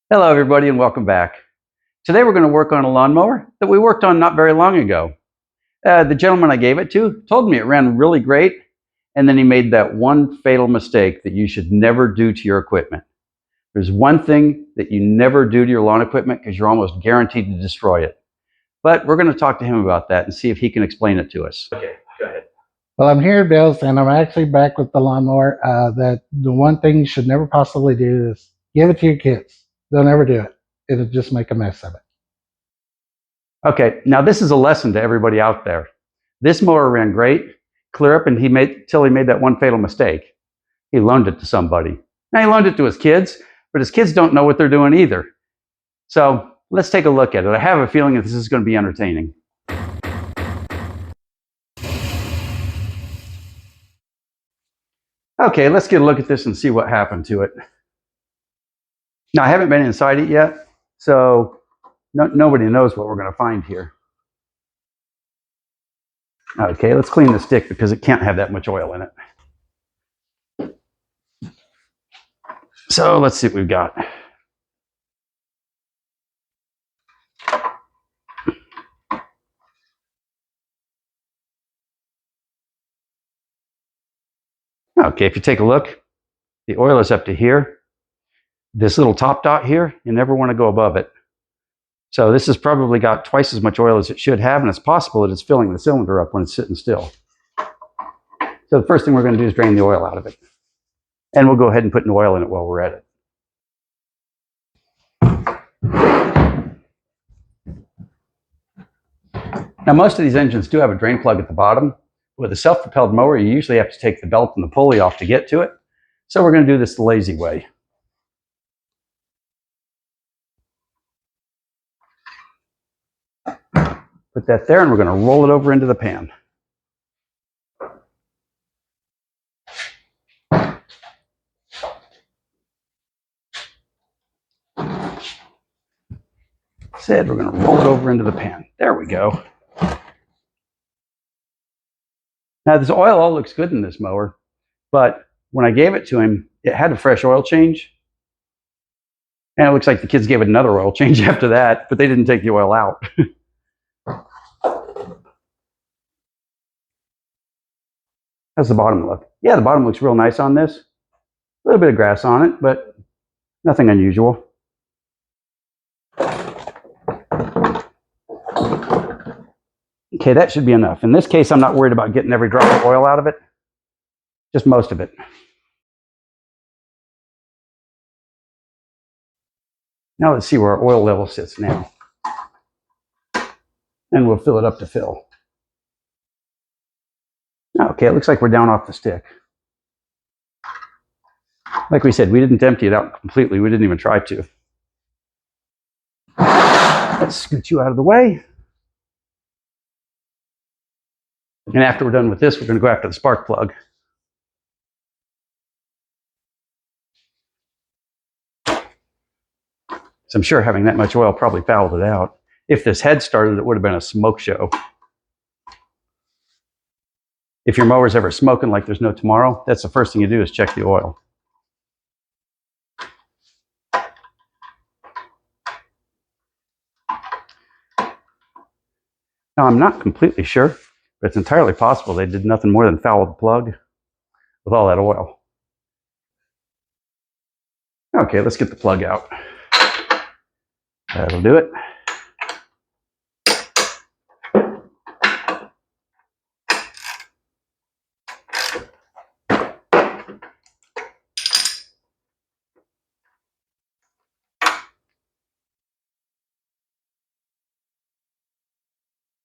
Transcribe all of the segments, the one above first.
Hello everybody and welcome back. Today we're going to work on a lawnmower that we worked on not very long ago. The gentleman I gave it to told me it ran really great, and then he made that one fatal mistake that you should never do to your equipment. There's one thing that you never do to your lawn equipment because you're almost guaranteed to destroy it. But we're going to talk to him about that and see if he can explain it to us. Okay, go ahead. Well, I'm here, Bills, and I'm actually back with the lawnmower. That the one thing you should never possibly do is give it to your kids. They'll never do it. It'll just make a mess of it. Okay, now this is a lesson to everybody out there. This mower ran great, clear up, and till he made that one fatal mistake. He loaned it to somebody. Now he loaned it to his kids, but his kids don't know what they're doing either. So let's take a look at it. I have a feeling that this is going to be entertaining. Okay, let's get a look at this and see what happened to it. Now, I haven't been inside it yet, so nobody knows what we're going to find here. Okay, let's clean the stick because it can't have that much oil in it. So let's see what we've got. Okay, if you take a look, the oil is up to here. This little top dot here, you never want to go above it. So this has probably got twice as much oil as it should have, and it's possible that it's filling the cylinder up when it's sitting still. So the first thing we're going to do is drain the oil out of it. And we'll go ahead and put new oil in it while we're at it. Now, most of these engines do have a drain plug at the bottom. With a self-propelled mower, you usually have to take the belt and the pulley off to get to it. So we're going to do this the lazy way. Put that there, and we're going to roll it over into the pan. Said we're going to roll it over into the pan. There we go. Now, this oil all looks good in this mower, but when I gave it to him, it had a fresh oil change. And it looks like the kids gave it another oil change after that, but they didn't take the oil out. How's the bottom look? Yeah, the bottom looks real nice on this. A little bit of grass on it, but nothing unusual. Okay, that should be enough. In this case, I'm not worried about getting every drop of oil out of it, just most of it. Now let's see where our oil level sits now. And we'll fill it up to fill. Okay, it looks like we're down off the stick. Like we said, we didn't empty it out completely. We didn't even try to. Let's scoot you out of the way. And after we're done with this, we're going to go after the spark plug. So I'm sure having that much oil probably fouled it out. If this had started, it would have been a smoke show. If your mower's ever smoking like there's no tomorrow, that's the first thing you do is check the oil. Now, I'm not completely sure, but it's entirely possible they did nothing more than foul the plug with all that oil. Okay, let's get the plug out. That'll do it.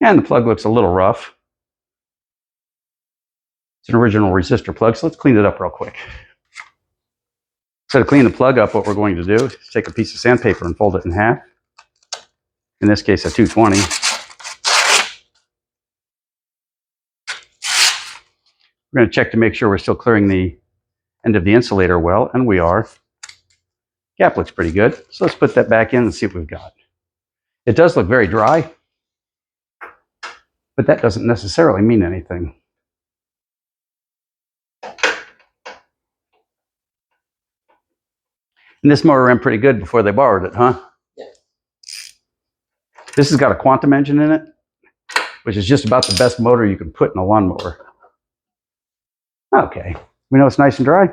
And the plug looks a little rough. It's an original resistor plug, so let's clean it up real quick. So to clean the plug up, what we're going to do is take a piece of sandpaper and fold it in half. In this case, a 220. We're going to check to make sure we're still clearing the end of the insulator well, and we are. Gap looks pretty good, so let's put that back in and see what we've got. It does look very dry, but that doesn't necessarily mean anything. And this mower ran pretty good before they borrowed it, huh? Yeah. This has got a quantum engine in it, which is just about the best motor you can put in a lawnmower. Okay, we know it's nice and dry.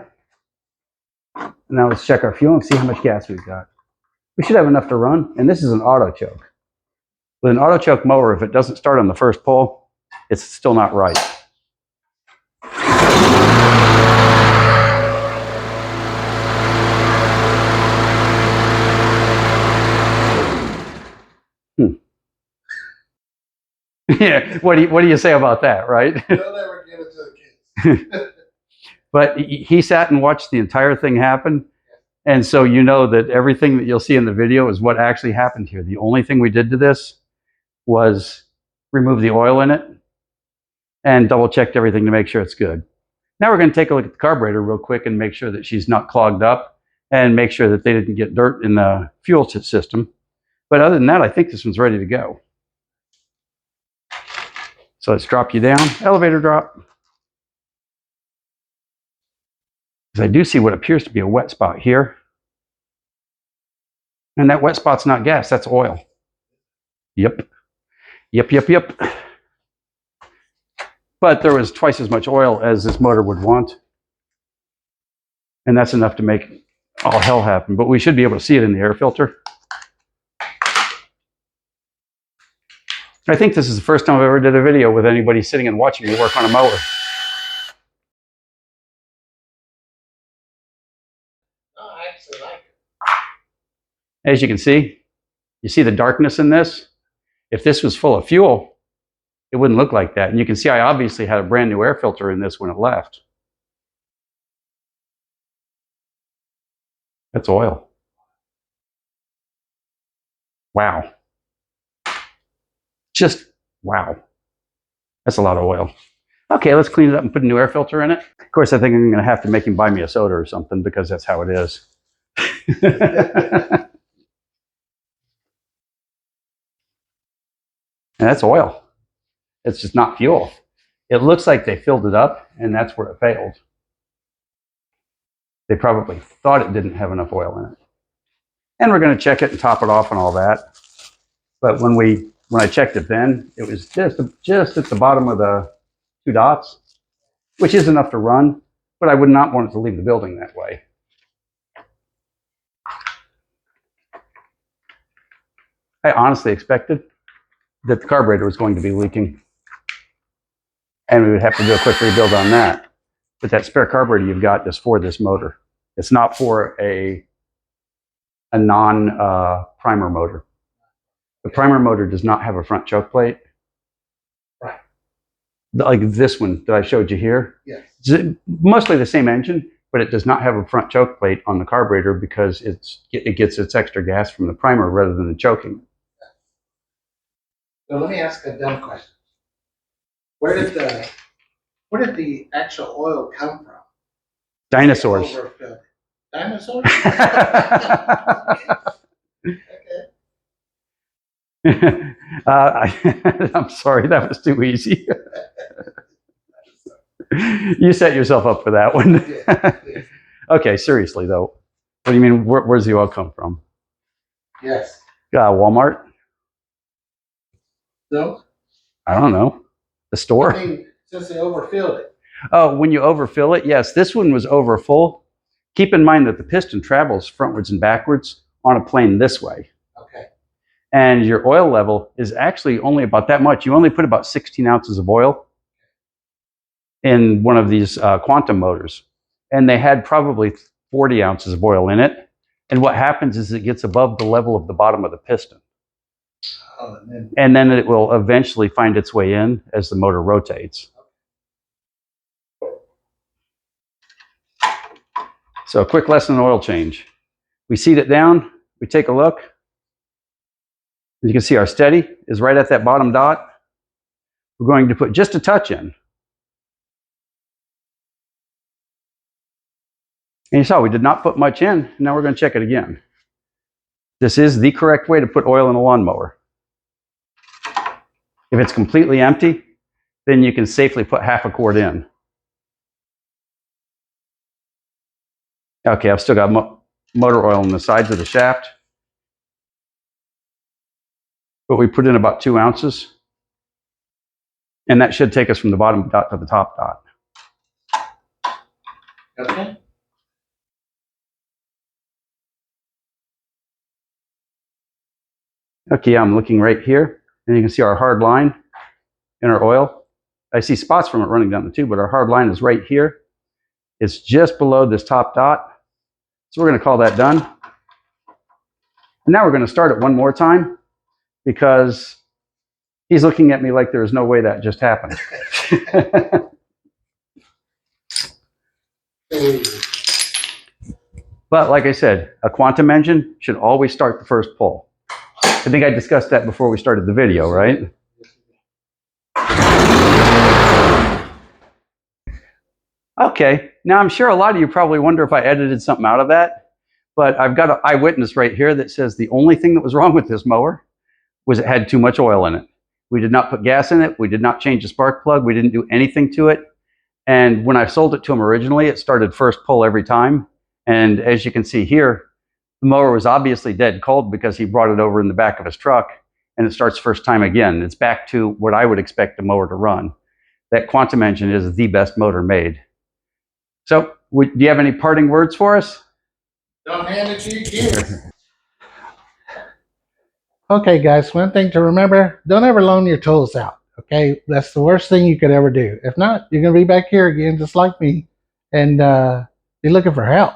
Now let's check our fuel and see how much gas we've got. We should have enough to run, and this is an auto choke. With an auto choke mower, if it doesn't start on the first pull, it's still not right. Yeah, what do you say about that, right? They'll never give it to the kids. But he sat and watched the entire thing happen. And so you know that everything that you'll see in the video is what actually happened here. The only thing we did to this was remove the oil in it and double checked everything to make sure it's good. Now we're going to take a look at the carburetor real quick and make sure that she's not clogged up and make sure that they didn't get dirt in the fuel system. But other than that, I think this one's ready to go. So let's drop you down, elevator drop. Because I do see what appears to be a wet spot here. And that wet spot's not gas, that's oil. Yep. But there was twice as much oil as this motor would want. And that's enough to make all hell happen. But we should be able to see it in the air filter. I think this is the first time I've ever did a video with anybody sitting and watching me work on a mower. Oh, I actually like it. As you can see, you see the darkness in this? If this was full of fuel, it wouldn't look like that. And you can see I obviously had a brand new air filter in this when it left. That's oil. Wow. Just wow. That's a lot of oil. Okay, let's clean it up and put a new air filter in it. Of course, I think I'm going to have to make him buy me a soda or something because that's how it is. And that's oil. It's just not fuel. It looks like they filled it up, and that's where it failed. They probably thought it didn't have enough oil in it. And we're going to check it and top it off and all that. But when I checked it then, it was just at the bottom of the 2 dots, which is enough to run, but I would not want it to leave the building that way. I honestly expected that the carburetor was going to be leaking, and we would have to do a quick rebuild on that. But that spare carburetor you've got is for this motor. It's not for a non-primer motor. The primer motor does not have a front choke plate. Right. Like this one that I showed you here. Yes. It's mostly the same engine, but it does not have a front choke plate on the carburetor because it gets its extra gas from the primer rather than the choking. So let me ask a dumb question. Where did the actual oil come from? Dinosaurs. Dinosaurs? Okay. I'm sorry, that was too easy. You set yourself up for that one. Yeah. Okay, seriously though, what do you mean? Where's the oil come from? Yes. Walmart? No? I don't know. The store? I mean, since they overfilled it. Oh, when you overfill it, yes. This one was over full. Keep in mind that the piston travels frontwards and backwards on a plane this way. Okay. And your oil level is actually only about that much. You only put about 16 ounces of oil in one of these quantum motors. And they had probably 40 ounces of oil in it. And what happens is it gets above the level of the bottom of the piston. Oh, and then it will eventually find its way in as the motor rotates. So a quick lesson in oil change. We seat it down, we take a look. As you can see, our steady is right at that bottom dot. We're going to put just a touch in. And you saw we did not put much in. Now we're going to check it again. This is the correct way to put oil in a lawnmower. If it's completely empty, then you can safely put half a quart in. Okay, I've still got motor oil on the sides of the shaft. But we put in about 2 ounces. And that should take us from the bottom dot to the top dot. Okay. Okay, I'm looking right here, and you can see our hard line in our oil. I see spots from it running down the tube, but our hard line is right here. It's just below this top dot. So we're going to call that done. And now we're going to start it one more time because he's looking at me like there's no way that just happened. But like I said, a quantum engine should always start the first pull. I think I discussed that before we started the video, right? Okay, now I'm sure a lot of you probably wonder if I edited something out of that, but I've got an eyewitness right here that says the only thing that was wrong with this mower was it had too much oil in it. We did not put gas in it, we did not change the spark plug, we didn't do anything to it. And when I sold it to him originally, it started first pull every time. And as you can see here, the mower was obviously dead cold because he brought it over in the back of his truck and it starts first time again. It's back to what I would expect a mower to run. That quantum engine is the best motor made. So, do you have any parting words for us? Don't hand it to your kids. Okay, guys, one thing to remember, don't ever loan your tools out, okay? That's the worst thing you could ever do. If not, you're going to be back here again just like me and be looking for help.